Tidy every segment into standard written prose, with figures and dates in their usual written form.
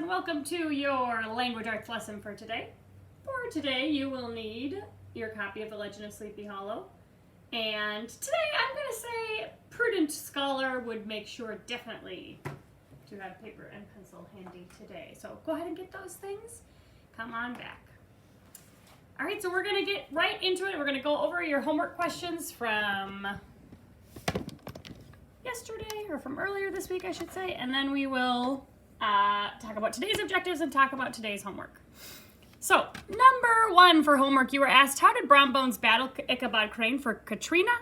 and welcome to your language arts lesson for today. For today, you will need your copy of The Legend of Sleepy Hollow. And today, I'm going to say prudent scholar would make sure definitely to have paper and pencil handy today. So go ahead and get those things. Come on back. All right, so we're going to get right into it. We're going to go over your homework questions from yesterday, or from earlier this week, I should say, and then we will talk about today's objectives and talk about today's homework. So, number one for homework, you were asked, how did Brombones battle Ichabod Crane for Katrina?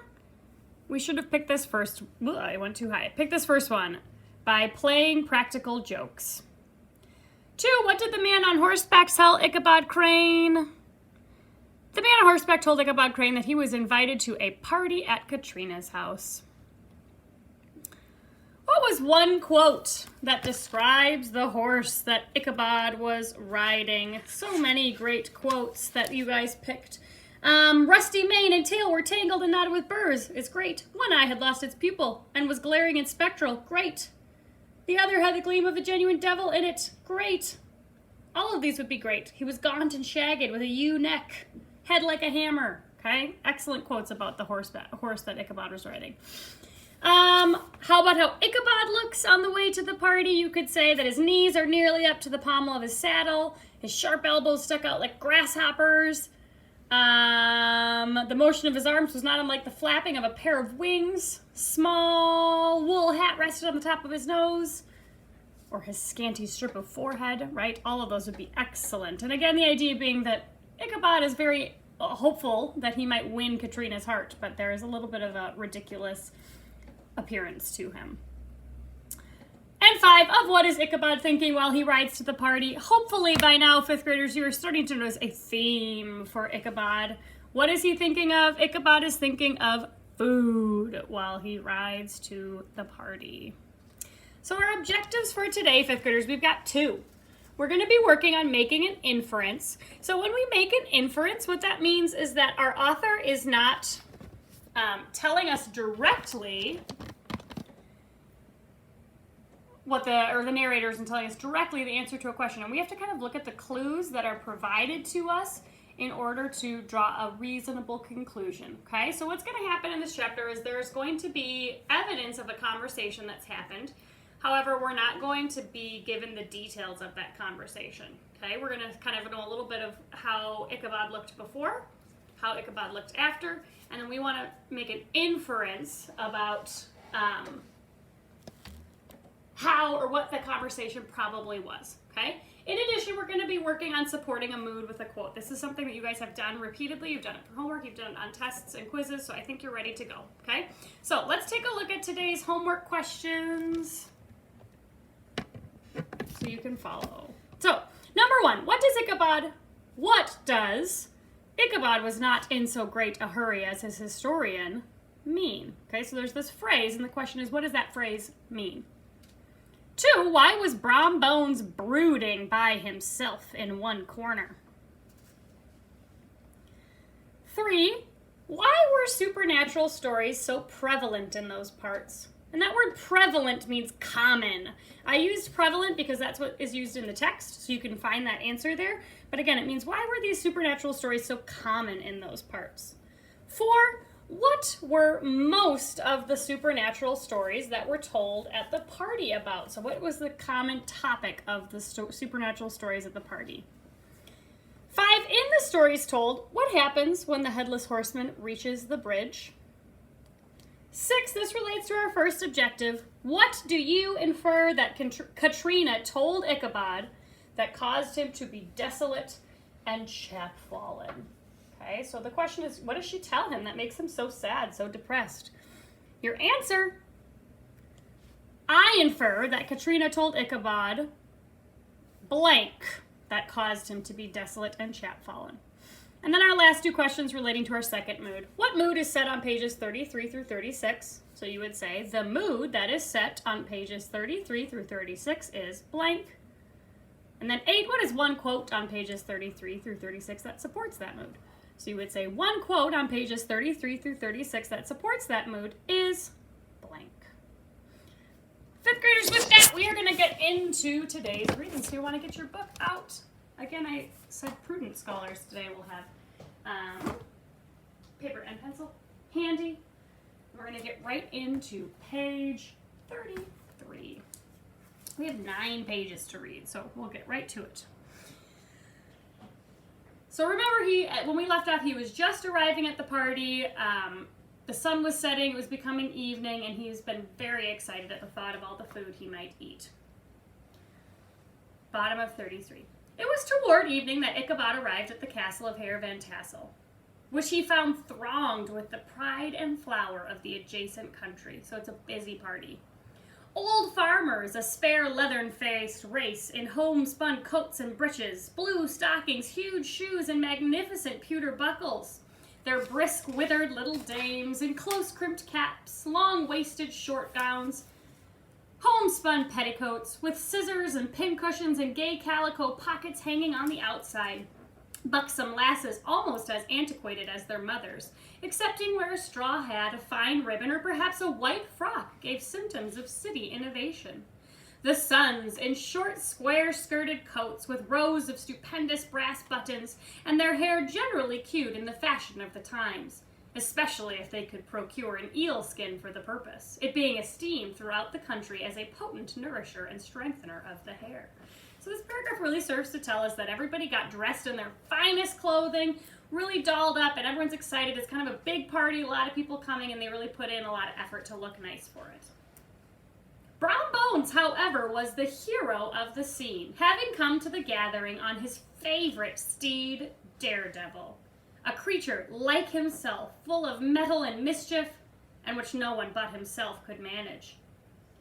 We should have picked this first. Ooh, I went too high. Pick this first one by playing practical jokes. 2, what did the man on horseback tell Ichabod Crane? The man on horseback told Ichabod Crane that he was invited to a party at Katrina's house. What was one quote that describes the horse that Ichabod was riding? So many great quotes that you guys picked. Rusty mane and tail were tangled and knotted with burrs. It's great. One eye had lost its pupil and was glaring and spectral. Great. The other had the gleam of a genuine devil in it. Great. All of these would be great. He was gaunt and shagged with a ewe neck, head like a hammer. Okay? Excellent quotes about the horse that Ichabod was riding. How about how Ichabod looks on the way to the party? You could say that his knees are nearly up to the pommel of his saddle. His sharp elbows stuck out like grasshoppers. The motion of his arms was not unlike the flapping of a pair of wings. Small wool hat rested on the top of his nose. Or his scanty strip of forehead, right? All of those would be excellent. And again, the idea being that Ichabod is very hopeful that he might win Katrina's heart, but there is a little bit of a ridiculous appearance to him. And 5, of what is Ichabod thinking while he rides to the party? Hopefully by now, 5th graders, you are starting to notice a theme for Ichabod. What is he thinking of? Ichabod is thinking of food while he rides to the party. So our objectives for today, 5th graders, we've got 2. We're going to be working on making an inference. So when we make an inference, what that means is that our author is not telling us directly the narrator isn't telling us directly the answer to a question, and we have to kind of look at the clues that are provided to us in order to draw a reasonable conclusion. Okay, so what's going to happen in this chapter is there's going to be evidence of a conversation that's happened. However, we're not going to be given the details of that conversation. Okay, we're going to kind of know a little bit of how Ichabod looked before, how Ichabod looked after, and then we want to make an inference about how or what the conversation probably was, okay? In addition, we're going to be working on supporting a mood with a quote. This is something that you guys have done repeatedly. You've done it for homework, you've done it on tests and quizzes, so I think you're ready to go, okay? So let's take a look at today's homework questions so you can follow. So, number 1, what does Ichabod was not in so great a hurry as his historian mean? Okay, so there's this phrase, and the question is, what does that phrase mean? 2, why was Brombones brooding by himself in one corner? 3, why were supernatural stories so prevalent in those parts? And that word prevalent means common. I used prevalent because that's what is used in the text, so you can find that answer there. But again, it means, why were these supernatural stories so common in those parts? 4, what were most of the supernatural stories that were told at the party about? So what was the common topic of the supernatural stories at the party? 5, in the stories told, what happens when the Headless Horseman reaches the bridge? 6, this relates to our first objective. What do you infer that Katrina told Ichabod that caused him to be desolate and chapfallen? Okay, so the question is, what does she tell him that makes him so sad, so depressed? Your answer, I infer that Katrina told Ichabod blank that caused him to be desolate and chapfallen. And then our last 2 questions relating to our second mood. What mood is set on pages 33 through 36? So you would say the mood that is set on pages 33 through 36 is blank. And then 8, what is one quote on pages 33 through 36 that supports that mood? So you would say one quote on pages 33 through 36 that supports that mood is blank. Fifth graders, with that, we are going to get into today's reading. So you want to get your book out. Again, I said prudent scholars today will have paper and pencil handy. We're going to get right into page 33. We have 9 pages to read, so we'll get right to it. So remember, when we left off, he was just arriving at the party. The sun was setting, it was becoming evening, and he's been very excited at the thought of all the food he might eat. Bottom of 33. It was toward evening that Ichabod arrived at the castle of Herr Van Tassel, which he found thronged with the pride and flower of the adjacent country. So it's a busy party. Old farmers, a spare leathern-faced race in homespun coats and breeches, blue stockings, huge shoes, and magnificent pewter buckles. Their brisk, withered little dames in close-crimped caps, long-waisted short gowns, homespun petticoats with scissors and pincushions and gay calico pockets hanging on the outside. Buxom lasses almost as antiquated as their mothers, excepting where a straw hat, a fine ribbon, or perhaps a white frock gave symptoms of city innovation. The sons in short, square-skirted coats with rows of stupendous brass buttons, and their hair generally queued in the fashion of the times, especially if they could procure an eel skin for the purpose, it being esteemed throughout the country as a potent nourisher and strengthener of the hair. So this paragraph really serves to tell us that everybody got dressed in their finest clothing, really dolled up, and everyone's excited. It's kind of a big party, a lot of people coming, and they really put in a lot of effort to look nice for it. Brown Bones, however, was the hero of the scene, having come to the gathering on his favorite steed, Daredevil, a creature like himself, full of mettle and mischief, and which no one but himself could manage.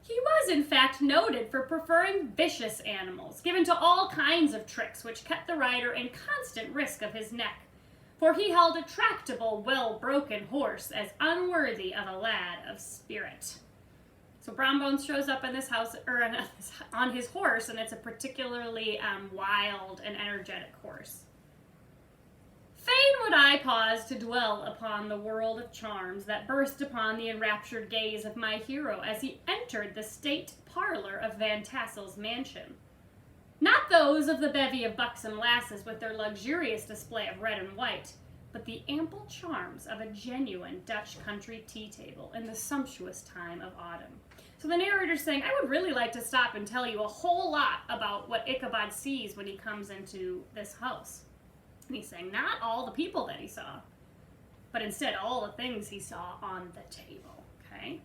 He was, in fact, noted for preferring vicious animals, given to all kinds of tricks which kept the rider in constant risk of his neck, for he held a tractable, well-broken horse as unworthy of a lad of spirit. So Brown Bones shows up in this house, or on his horse, and it's a particularly wild and energetic horse. Fain would I pause to dwell upon the world of charms that burst upon the enraptured gaze of my hero as he entered the state parlor of Van Tassel's mansion. Not those of the bevy of buxom lasses with their luxurious display of red and white, but the ample charms of a genuine Dutch country tea table in the sumptuous time of autumn. So the narrator's saying, I would really like to stop and tell you a whole lot about what Ichabod sees when he comes into this house. And he's saying not all the people that he saw, but instead all the things he saw on the table, okay?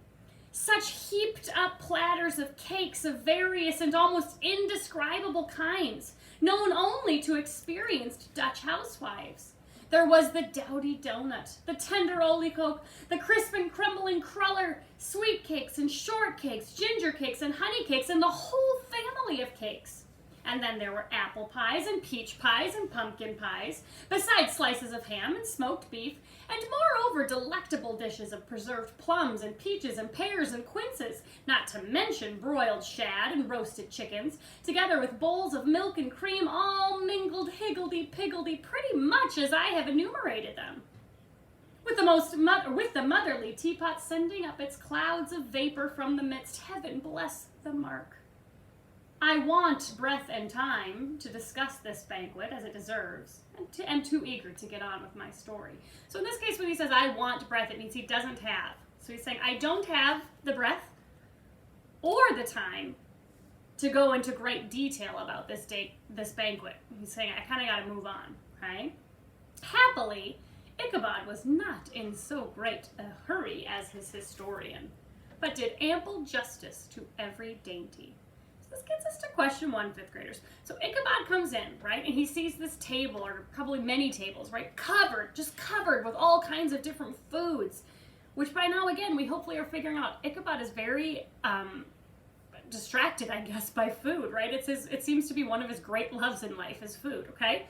Such heaped up platters of cakes of various and almost indescribable kinds, known only to experienced Dutch housewives. There was the dowdy donut, the tender oliekoek, the crisp and crumbling cruller, sweet cakes and short cakes, ginger cakes and honey cakes, and the whole family of cakes. And then there were apple pies and peach pies and pumpkin pies, besides slices of ham and smoked beef, and moreover delectable dishes of preserved plums and peaches and pears and quinces, not to mention broiled shad and roasted chickens, together with bowls of milk and cream, all mingled higgledy-piggledy pretty much as I have enumerated them. With the motherly teapot sending up its clouds of vapor from the midst, heaven bless the mark. I want breath and time to discuss this banquet as it deserves, and am too eager to get on with my story. So in this case, when he says, I want breath, it means he doesn't have. So he's saying, I don't have the breath or the time to go into great detail about this banquet. He's saying, I kind of got to move on, okay? Happily, Ichabod was not in so great a hurry as his historian, but did ample justice to every dainty. This gets us to question 1, fifth graders. So Ichabod comes in, right, and he sees this table, or probably many tables, right, just covered with all kinds of different foods, which by now, again, we hopefully are figuring out Ichabod is very distracted, I guess, by food, right? It seems to be one of his great loves in life is food, okay?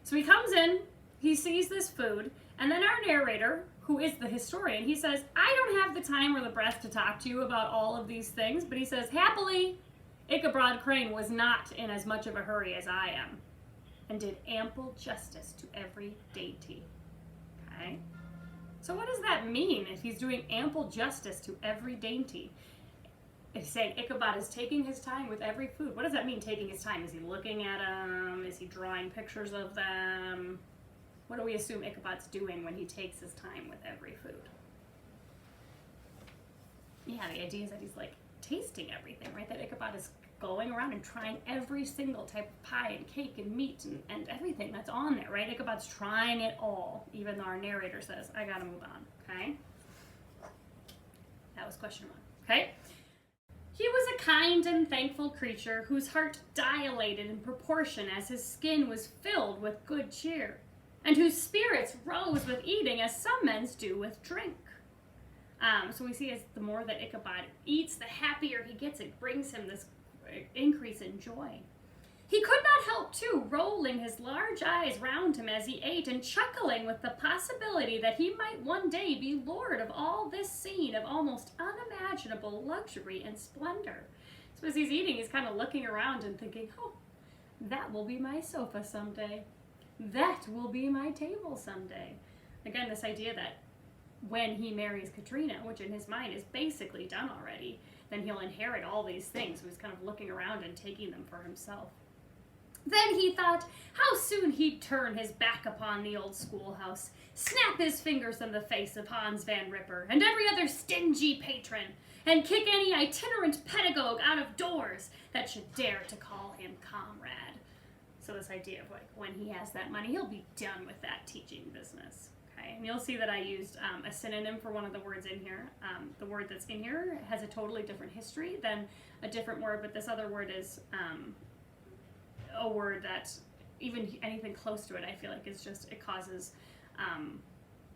So he comes in, he sees this food, and then our narrator, who is the historian, he says, I don't have the time or the breath to talk to you about all of these things, but he says, happily, Ichabod Crane was not in as much of a hurry as I am, and did ample justice to every dainty. Okay? So what does that mean if he's doing ample justice to every dainty? It's saying Ichabod is taking his time with every food. What does that mean, taking his time? Is he looking at them? Is he drawing pictures of them? What do we assume Ichabod's doing when he takes his time with every food? Yeah, the idea is that he's like tasting everything, right? That Ichabod is going around and trying every single type of pie and cake and meat and everything that's on there, right? Ichabod's trying it all, even though our narrator says, I gotta move on, okay? That was question 1, okay? He was a kind and thankful creature whose heart dilated in proportion as his skin was filled with good cheer, and whose spirits rose with eating as some men's do with drink. So we see as the more that Ichabod eats, the happier he gets. It brings him this increase in joy. He could not help, too, rolling his large eyes round him as he ate and chuckling with the possibility that he might one day be lord of all this scene of almost unimaginable luxury and splendor. So as he's eating, he's kind of looking around and thinking, oh, that will be my sofa someday. That will be my table someday. Again, this idea that when he marries Katrina, which in his mind is basically done already, then he'll inherit all these things. So he's kind of looking around and taking them for himself. Then he thought how soon he'd turn his back upon the old schoolhouse, snap his fingers in the face of Hans Van Ripper and every other stingy patron, and kick any itinerant pedagogue out of doors that should dare to call him comrade. So this idea of like when he has that money, he'll be done with that teaching business. Okay, and you'll see that I used a synonym for one of the words in here. The word that's in here has a totally different history than a different word, but this other word is a word that even anything close to it, I feel like is just, it causes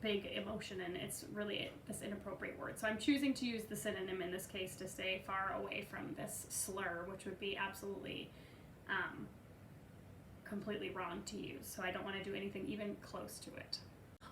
big emotion, and it's really this inappropriate word. So I'm choosing to use the synonym in this case to stay far away from this slur, which would be absolutely completely wrong to use. So I don't want to do anything even close to it.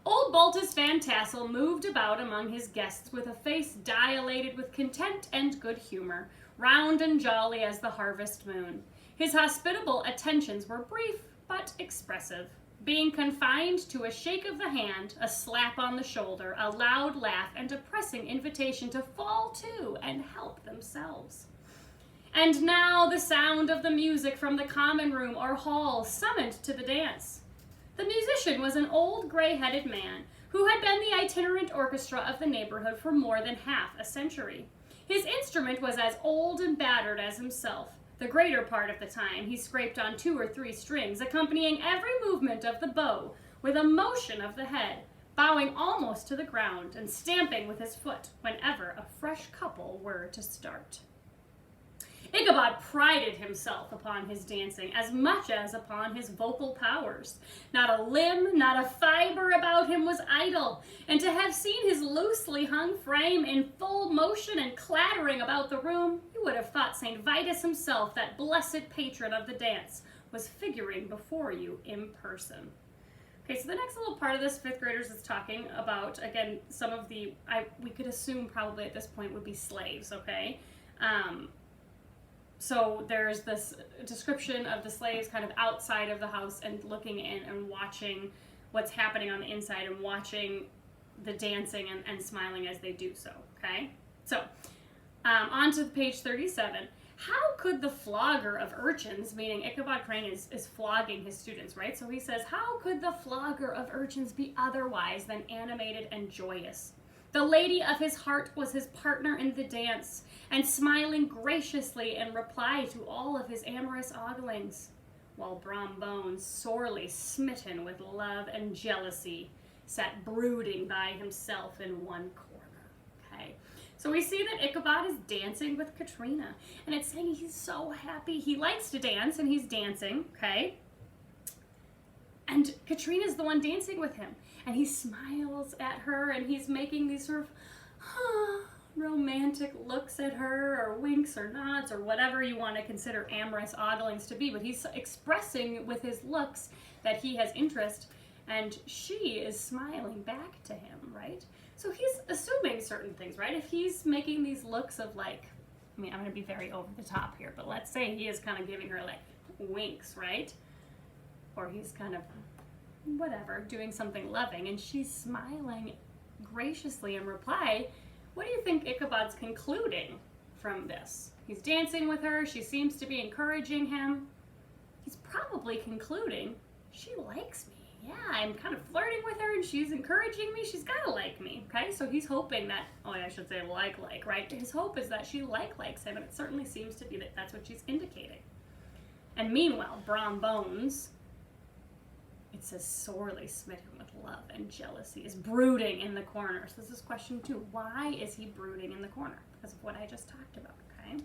Old Baltus Van Tassel moved about among his guests with a face dilated with content and good humor, round and jolly as the harvest moon. His hospitable attentions were brief but expressive, being confined to a shake of the hand, a slap on the shoulder, a loud laugh, and a pressing invitation to fall to and help themselves. And now the sound of the music from the common room or hall summoned to the dance. The musician was an old gray-headed man who had been the itinerant orchestra of the neighborhood for more than half a century. His instrument was as old and battered as himself. The greater part of the time he scraped on 2 or 3 strings, accompanying every movement of the bow with a motion of the head, bowing almost to the ground and stamping with his foot whenever a fresh couple were to start. Ichabod prided himself upon his dancing as much as upon his vocal powers. Not a limb, not a fiber about him was idle, and to have seen his loosely hung frame in full motion and clattering about the room, you would have thought St. Vitus himself, that blessed patron of the dance, was figuring before you in person. Okay, so the next little part of this, 5th graders, is talking about, again, some of the, we could assume probably at this point would be slaves, okay? So there's this description of the slaves kind of outside of the house and looking in and watching what's happening on the inside and watching the dancing and smiling as they do so, okay? So, on to page 37. How could the flogger of urchins, meaning Ichabod Crane is flogging his students, right? So he says, how could the flogger of urchins be otherwise than animated and joyous? The lady of his heart was his partner in the dance, and smiling graciously in reply to all of his amorous oglings, while Brom Bones, sorely smitten with love and jealousy, sat brooding by himself in one corner. Okay, so we see that Ichabod is dancing with Katrina, and it's saying he's so happy. He likes to dance, and he's dancing, okay? And Katrina's the one dancing with him, and he smiles at her, and he's making these sort of romantic looks at her, or winks or nods, or whatever you want to consider amorous oglings to be, but he's expressing with his looks that he has interest, and she is smiling back to him, right? So he's assuming certain things, right? If he's making these looks of like, I mean, I'm going to be very over the top here, but let's say he is kind of giving her like winks, right? Or he's kind of, whatever, doing something loving, and she's smiling graciously in reply. What do you think Ichabod's concluding? from this. He's dancing with her. She seems to be encouraging him. He's probably concluding, she likes me. Yeah, I'm kind of flirting with her and she's encouraging me. She's gotta like me, okay? So he's hoping that, I should say like, right? His hope is that she likes him, and it certainly seems to be that that's what she's indicating. And meanwhile, Brom Bones, it says sorely smitten with love and jealousy, is brooding in the corner. So this is question 2. Why is he brooding in the corner? Because of what I just talked about, okay?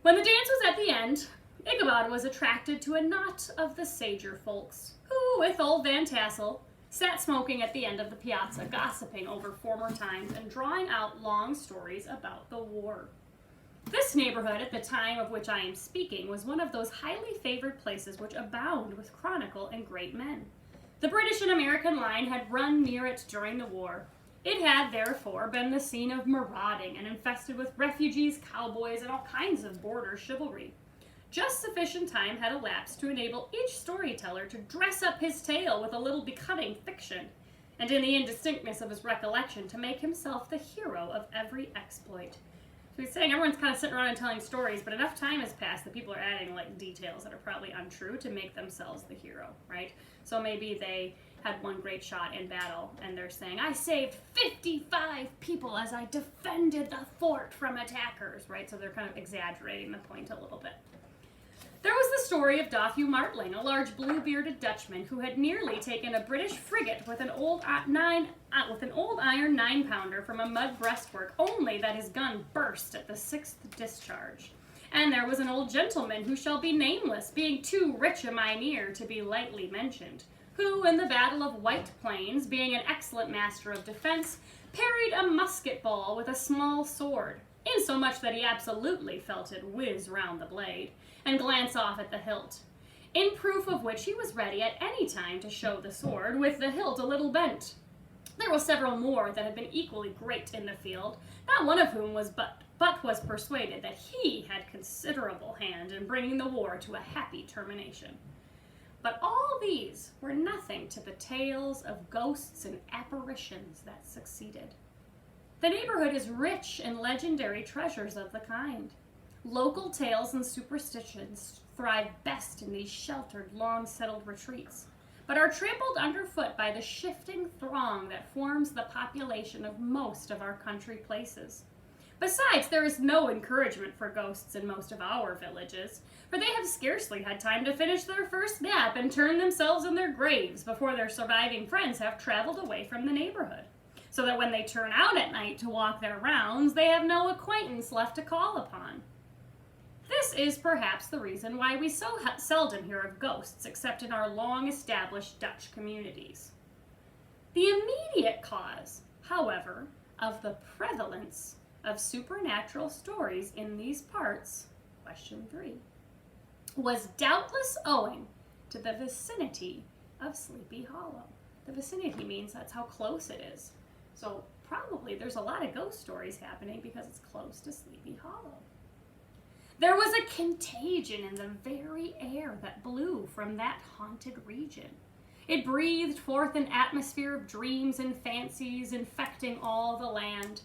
When the dance was at the end, Ichabod was attracted to a knot of the sager folks, who, with old Van Tassel, sat smoking at the end of the piazza, gossiping over former times and drawing out long stories about the war. This neighborhood, at the time of which I am speaking, was one of those highly favored places which abound with chronicle and great men. The British and American line had run near it during the war. It had, therefore, been the scene of marauding and infested with refugees, cowboys, and all kinds of border chivalry. Just sufficient time had elapsed to enable each storyteller to dress up his tale with a little becoming fiction, and in the indistinctness of his recollection to make himself the hero of every exploit. So he's saying everyone's kind of sitting around and telling stories, but enough time has passed that people are adding like details that are probably untrue to make themselves the hero, right? So maybe they had one great shot in battle and they're saying, I saved 55 people as I defended the fort from attackers, right? So they're kind of exaggerating the point a little bit. There was the story of Dothi Martling, a large blue-bearded Dutchman who had nearly taken a British frigate with an old iron 9-pounder from a mud breastwork, only that his gun burst at the 6th discharge. And there was an old gentleman who shall be nameless, being too rich a mynheer to be lightly mentioned, who, in the Battle of White Plains, being an excellent master of defense, parried a musket ball with a small sword, insomuch that he absolutely felt it whiz round the blade, and glance off at the hilt, in proof of which he was ready at any time to show the sword, with the hilt a little bent. There were several more that had been equally great in the field, not one of whom was but was persuaded that he had considerable hand in bringing the war to a happy termination. But all these were nothing to the tales of ghosts and apparitions that succeeded. The neighborhood is rich in legendary treasures of the kind. Local tales and superstitions thrive best in these sheltered, long-settled retreats, but are trampled underfoot by the shifting throng that forms the population of most of our country places. Besides, there is no encouragement for ghosts in most of our villages, for they have scarcely had time to finish their first nap and turn themselves in their graves before their surviving friends have traveled away from the neighborhood, so that when they turn out at night to walk their rounds, they have no acquaintance left to call upon. This is perhaps the reason why we so seldom hear of ghosts except in our long-established Dutch communities. The immediate cause, however, of the prevalence of supernatural stories in these parts, question 3, was doubtless owing to the vicinity of Sleepy Hollow. The vicinity means that's how close it is. So probably there's a lot of ghost stories happening because it's close to Sleepy Hollow. There was a contagion in the very air that blew from that haunted region. It breathed forth an atmosphere of dreams and fancies, infecting all the land.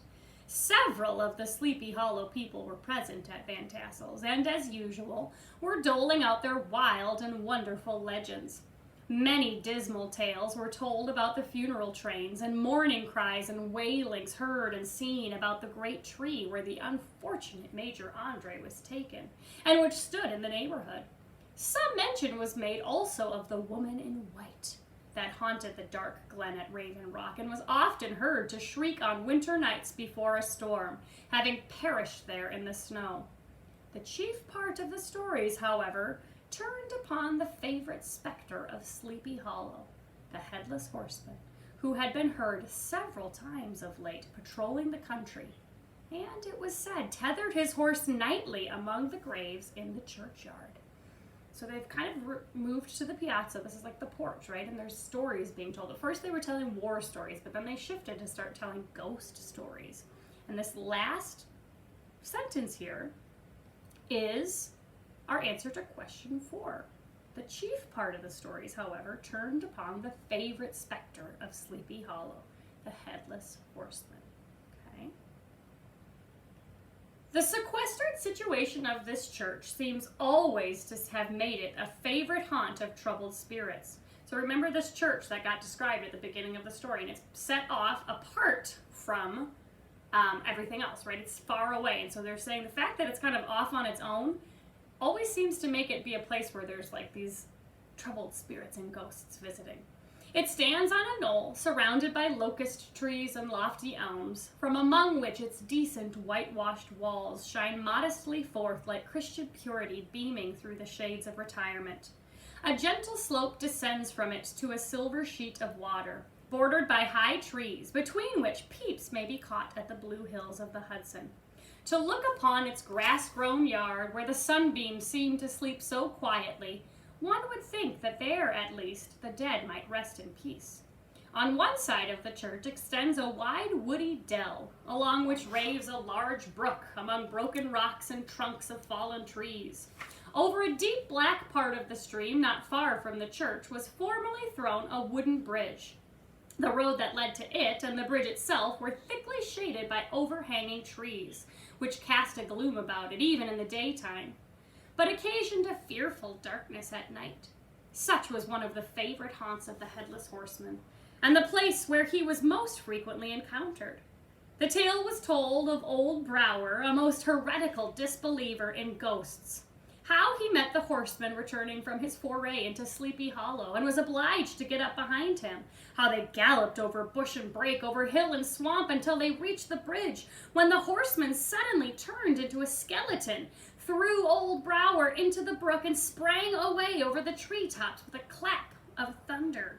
Several of the Sleepy Hollow people were present at Van Tassel's, and as usual, were doling out their wild and wonderful legends. Many dismal tales were told about the funeral trains, and mourning cries and wailings heard and seen about the great tree where the unfortunate Major Andre was taken, and which stood in the neighborhood. Some mention was made also of the woman in white that haunted the dark glen at Raven Rock, and was often heard to shriek on winter nights before a storm, having perished there in the snow. The chief part of the stories, however, turned upon the favorite specter of Sleepy Hollow, the Headless Horseman, who had been heard several times of late patrolling the country, and, it was said, tethered his horse nightly among the graves in the churchyard. So they've kind of moved to the piazza. This is like the porch, right? And there's stories being told. At first they were telling war stories, but then they shifted to start telling ghost stories. And this last sentence here is our answer to question 4. The chief part of the stories, however, turned upon the favorite specter of Sleepy Hollow, the Headless Horseman. Okay? The sequestered situation of this church seems always to have made it a favorite haunt of troubled spirits. So remember this church that got described at the beginning of the story, and it's set off apart from everything else, right? It's far away, and so they're saying the fact that it's kind of off on its own always seems to make it be a place where there's like these troubled spirits and ghosts visiting. It stands on a knoll surrounded by locust trees and lofty elms, from among which its decent whitewashed walls shine modestly forth like Christian purity beaming through the shades of retirement. A gentle slope descends from it to a silver sheet of water, bordered by high trees, between which peeps may be caught at the blue hills of the Hudson. To look upon its grass-grown yard, where the sunbeams seem to sleep so quietly, one would think that there, at least, the dead might rest in peace. On one side of the church extends a wide woody dell, along which raves a large brook among broken rocks and trunks of fallen trees. Over a deep black part of the stream, not far from the church, was formerly thrown a wooden bridge. The road that led to it and the bridge itself were thickly shaded by overhanging trees, which cast a gloom about it, even in the daytime, but occasioned a fearful darkness at night. Such was one of the favorite haunts of the Headless Horseman, and the place where he was most frequently encountered. The tale was told of old Brower, a most heretical disbeliever in ghosts, how he met the horseman returning from his foray into Sleepy Hollow and was obliged to get up behind him, how they galloped over bush and brake, over hill and swamp until they reached the bridge, when the horseman suddenly turned into a skeleton, threw old Brower into the brook, and sprang away over the treetops with a clap of thunder.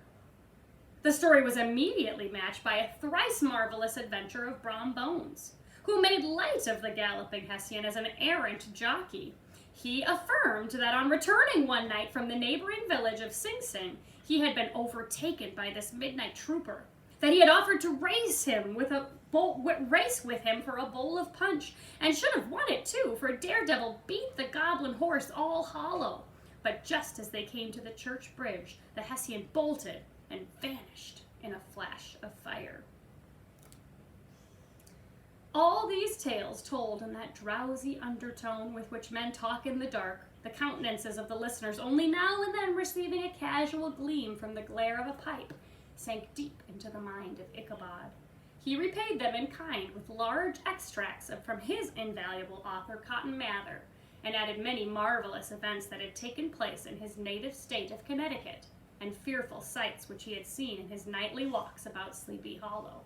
The story was immediately matched by a thrice marvelous adventure of Brom Bones, who made light of the galloping Hessian as an errant jockey. He affirmed that on returning one night from the neighboring village of Sing Sing, he had been overtaken by this midnight trooper, that he had offered to race with him for a bowl of punch, and should have won it too, for Daredevil beat the goblin horse all hollow. But just as they came to the church bridge, the Hessian bolted and vanished in a flash of fire. All these tales told in that drowsy undertone with which men talk in the dark, the countenances of the listeners only now and then receiving a casual gleam from the glare of a pipe, sank deep into the mind of Ichabod. He repaid them in kind with large extracts from his invaluable author Cotton Mather, and added many marvelous events that had taken place in his native state of Connecticut, and fearful sights which he had seen in his nightly walks about Sleepy Hollow.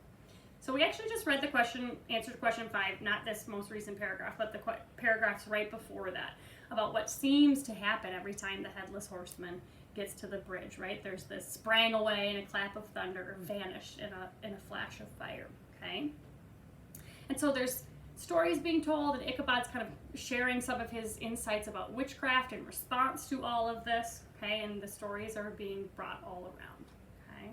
So we actually just read the question, answered question 5, not this most recent paragraph, but the paragraphs right before that, about what seems to happen every time the Headless Horseman gets to the bridge, right? There's this sprang away in a clap of thunder, vanished in a flash of fire, okay? And so there's stories being told, and Ichabod's kind of sharing some of his insights about witchcraft in response to all of this, okay? And the stories are being brought all around, okay?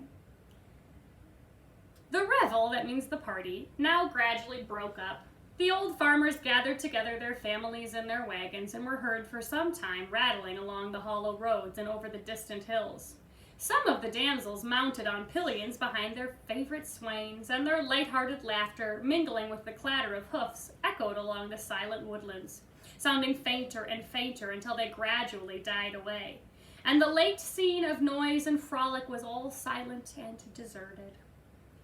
The revel, that means the party, now gradually broke up. The old farmers gathered together their families and their wagons and were heard for some time rattling along the hollow roads and over the distant hills. Some of the damsels mounted on pillions behind their favorite swains, and their light-hearted laughter, mingling with the clatter of hoofs, echoed along the silent woodlands, sounding fainter and fainter until they gradually died away. And the late scene of noise and frolic was all silent and deserted.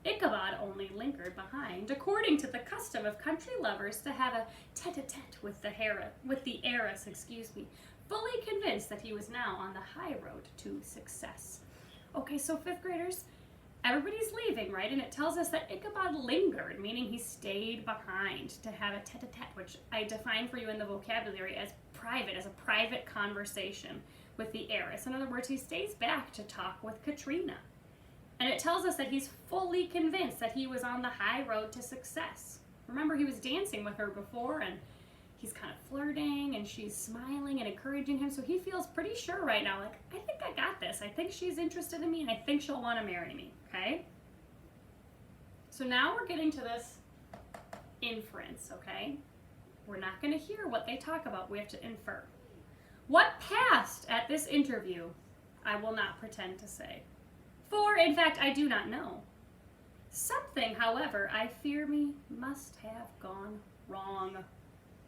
Ichabod only lingered behind, according to the custom of country lovers to have a tete-a-tete with the heiress, fully convinced that he was now on the high road to success. Okay, so 5th graders, everybody's leaving, right? And it tells us that Ichabod lingered, meaning he stayed behind to have a tete-a-tete, which I define for you in the vocabulary as a private conversation with the heiress. In other words, he stays back to talk with Katrina. And it tells us that he's fully convinced that he was on the high road to success. Remember, he was dancing with her before, and he's kind of flirting, and she's smiling and encouraging him, so he feels pretty sure right now, like, I think I got this. I think she's interested in me, and I think she'll want to marry me, okay? So now we're getting to this inference, okay? We're not going to hear what they talk about. We have to infer. What passed at this interview, I will not pretend to say. For, in fact, I do not know. Something, however, I fear me, must have gone wrong.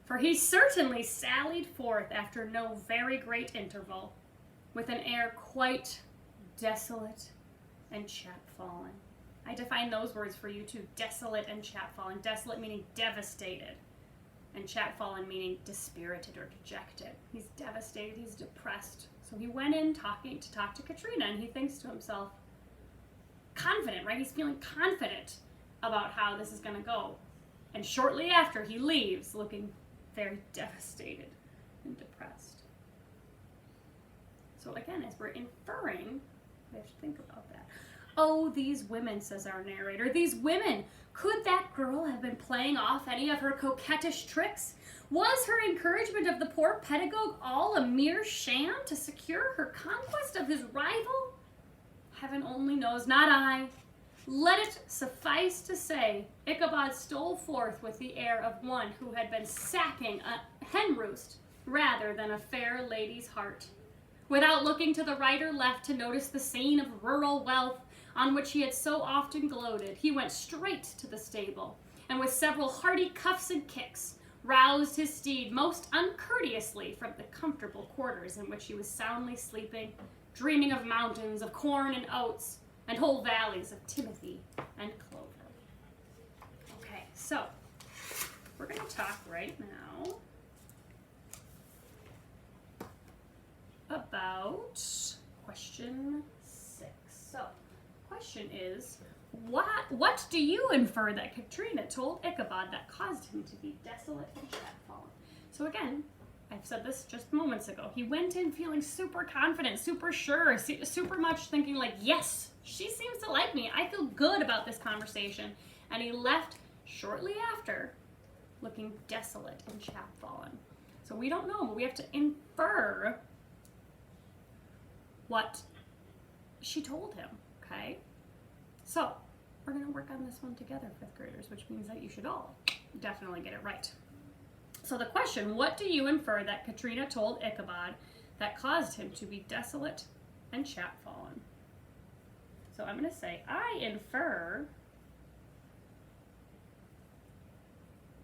For he certainly sallied forth after no very great interval, with an air quite desolate and chapfallen. I define those words for you too, desolate and chapfallen. Desolate meaning devastated, and chapfallen meaning dispirited or dejected. He's devastated, he's depressed. So he went in talk to Katrina, and he thinks to himself, confident, right? He's feeling confident about how this is going to go. And shortly after, he leaves looking very devastated and depressed. So again, as we're inferring, we have to think about that. Oh, these women, says our narrator, these women. Could that girl have been playing off any of her coquettish tricks? Was her encouragement of the poor pedagogue all a mere sham to secure her conquest of his rival? Heaven only knows, not I. Let it suffice to say, Ichabod stole forth with the air of one who had been sacking a hen roost rather than a fair lady's heart. Without looking to the right or left to notice the scene of rural wealth on which he had so often gloated, he went straight to the stable, and with several hearty cuffs and kicks, roused his steed most uncourteously from the comfortable quarters in which he was soundly sleeping, dreaming of mountains of corn and oats, and whole valleys of timothy and clover. Okay, so we're going to talk right now about question 6. So, question is, what do you infer that Katrina told Ichabod that caused him to be desolate and chapfallen? So again, I've said this just moments ago. He went in feeling super confident, super sure, super much thinking like, yes, she seems to like me. I feel good about this conversation. And he left shortly after looking desolate and chapfallen. So we don't know, but we have to infer what she told him, okay? So we're going to work on this one together, 5th graders, which means that you should all definitely get it right. So the question, what do you infer that Katrina told Ichabod that caused him to be desolate and chapfallen? So I'm going to say, I infer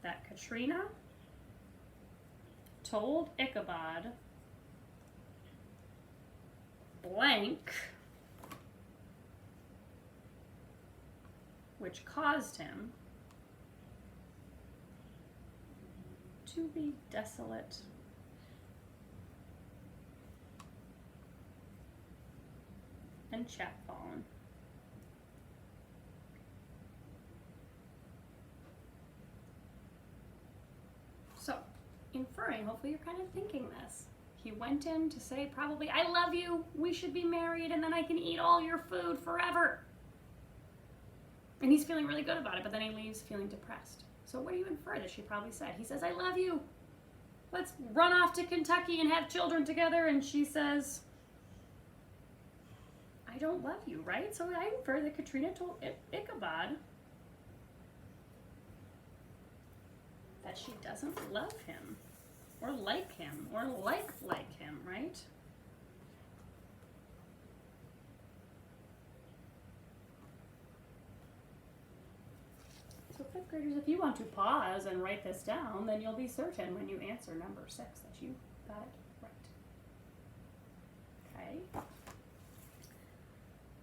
that Katrina told Ichabod blank, which caused him to be desolate and chapfallen. So, inferring, hopefully you're kind of thinking this. He went in to say probably, I love you, we should be married, and then I can eat all your food forever. And he's feeling really good about it, but then he leaves feeling depressed. So what do you infer that she probably said? He says, I love you. Let's run off to Kentucky and have children together. And she says, I don't love you, right? So I infer that Katrina told Ichabod that she doesn't love him or like him or like him, right? So 5th graders, if you want to pause and write this down, then you'll be certain when you answer number 6 that you got it right. Okay.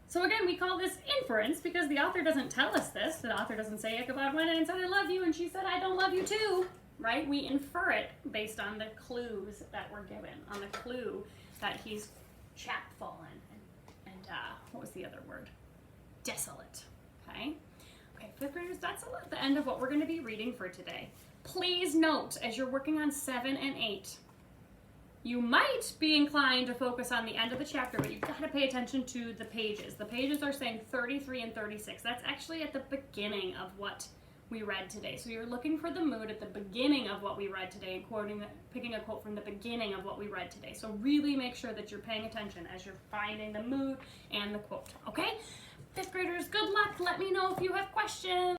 So again, we call this inference because the author doesn't tell us this. The author doesn't say Ichabod went in and said, I love you, and she said, I don't love you too, right? We infer it based on the clues that were given, on the clue that he's chapfallen and what was the other word? Desolate, okay? Okay, 5th graders, that's the end of what we're going to be reading for today. Please note, as you're working on 7 and 8, you might be inclined to focus on the end of the chapter, but you've got to pay attention to the pages. The pages are saying 33 and 36. That's actually at the beginning of what we read today. So you're looking for the mood at the beginning of what we read today and picking a quote from the beginning of what we read today. So really make sure that you're paying attention as you're finding the mood and the quote, okay? 5th graders, good luck. Let me know if you have questions.